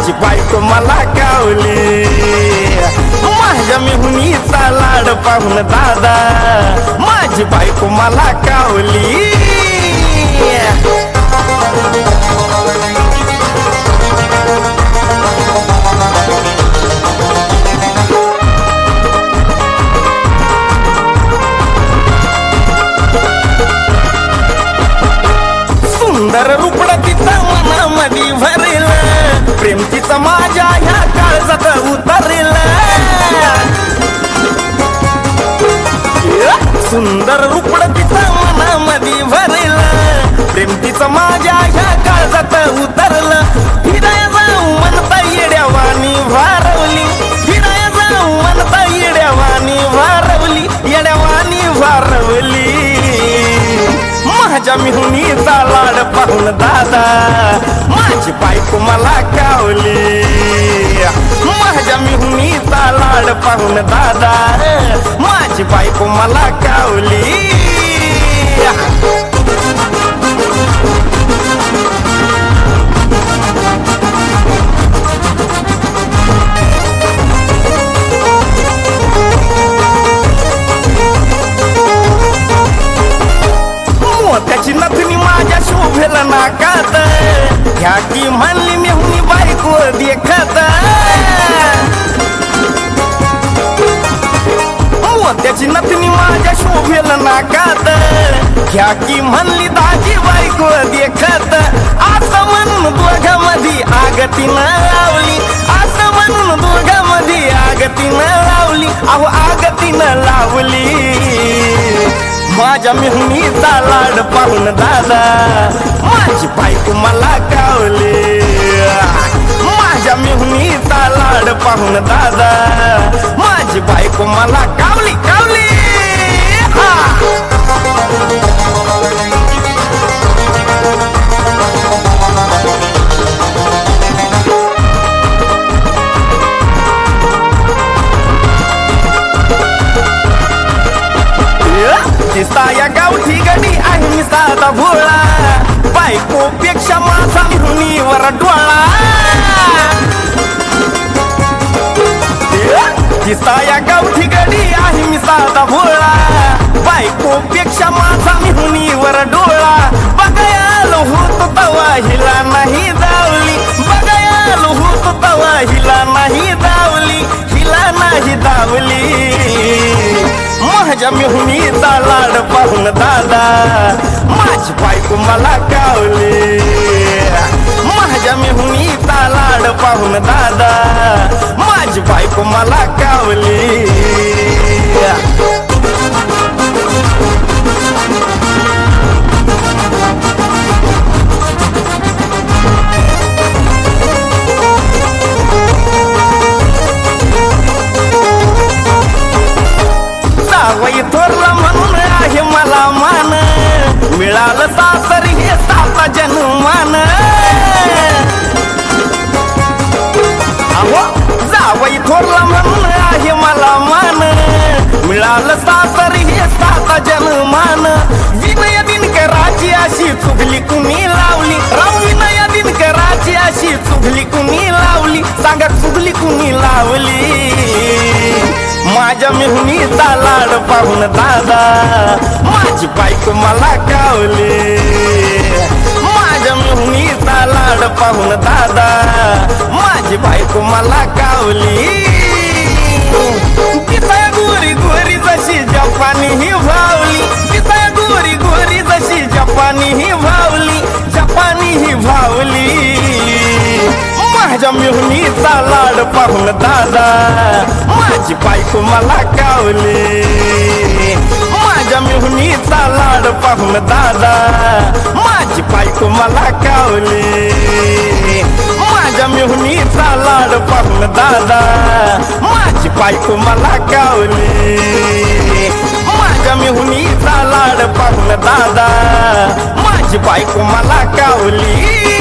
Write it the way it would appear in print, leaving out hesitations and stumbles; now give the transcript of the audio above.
माझी बायको मला कावली माझ्या मेहुनीचा लाड पाहून दादा माझी बायको मला कावली सुंदर रूपड तिचा मनामध्ये भरेल प्रेम तिचा माझ्या ह्या काळजात उतरेल सुंदर रूपड तिचा मनामध्ये भरेल प्रेम तिचा माझ्या ह्या काळजात उतरलं फिराया जाऊ म्हणता येड्यावानी भारवली फिराया जाऊ म्हणता येड्यावानी भारवली येड्यावानी भारवली माझ्या मेहुनीचा लाड पाहून दादा माझी बायको मला कावली माझ्या मेहुनीचा लाड पाहून दादा माझी बायको मला कावली त्याची नथनी माझ्या शोभेला नाकात ह्या की म्हणली मेहुनी बायको देखत त्याची नथनी माझ्या शोभेला नाकात ह्या की म्हणली दाजी बायको देखत असं म्हणून दोघांमध्ये आगतीनं लावली असं म्हणून दोघांमध्ये आगतीनं लावली अहो आगतीनं लावली माझ्या मेहुनीचा लाड पाहून दादा माझी बायको मला कावली माझ्या मेहुनीचा लाड पाहून दादा माझी बायको मला कावली कावली दिसाया गावठी गडी आहे मी साधा भोळा बायकोपेक्षा माझा मेहुनीवर डोळा दिसाया गावठी गडी आहे मी साधा भोळा बायकोपेक्षा माझा मेहुनीवर डोळा बघायला होतो तवा हिला नाही दावली बघायला होतो तवा हिला नाही दावली हिला नाही दावली माझ्या मेहुनीचा लाड पाहून दादा माझी बायको मला कावली माझ्या मेहुनीचा लाड पाहून दादा माझी बायको मला कावली जावई थोरला म्हणून आहे मला मान मिळालं सासर हे साता जन्मान अहो जावई थोरला म्हणून आहे मला मान मिळालं सासर हे साता जन्मान विनय दिनकराची अशी चुगली कुणी लावली राव विनय दिनकराची अशी चुगली कुणी लावली सांगा चुगली कुणी लावली माझ्या मेहुनीचा लाड पाहून दादा माझी बायको मला कावली माझ्या मेहुनीचा लाड पाहून दादा माझी बायको मला कावली तिचा गोरी गोरी जशी जपानी ही भावली तिचा गोरी गोरी जशी जपानी ही भावली जपानी ही भावली माझ्या मेहुनीचा लाड पाहून दादा माझी बायको मला कावली माझ्या मेहुनीचा लाड पाहून दादा माझी बायको मला कावली माझ्या मेहुनीचा लाड पाहून दादा माझी बायको मला कावली माझ्या मेहुनीचा लाड पाहून दादा माझी बायको मला कावली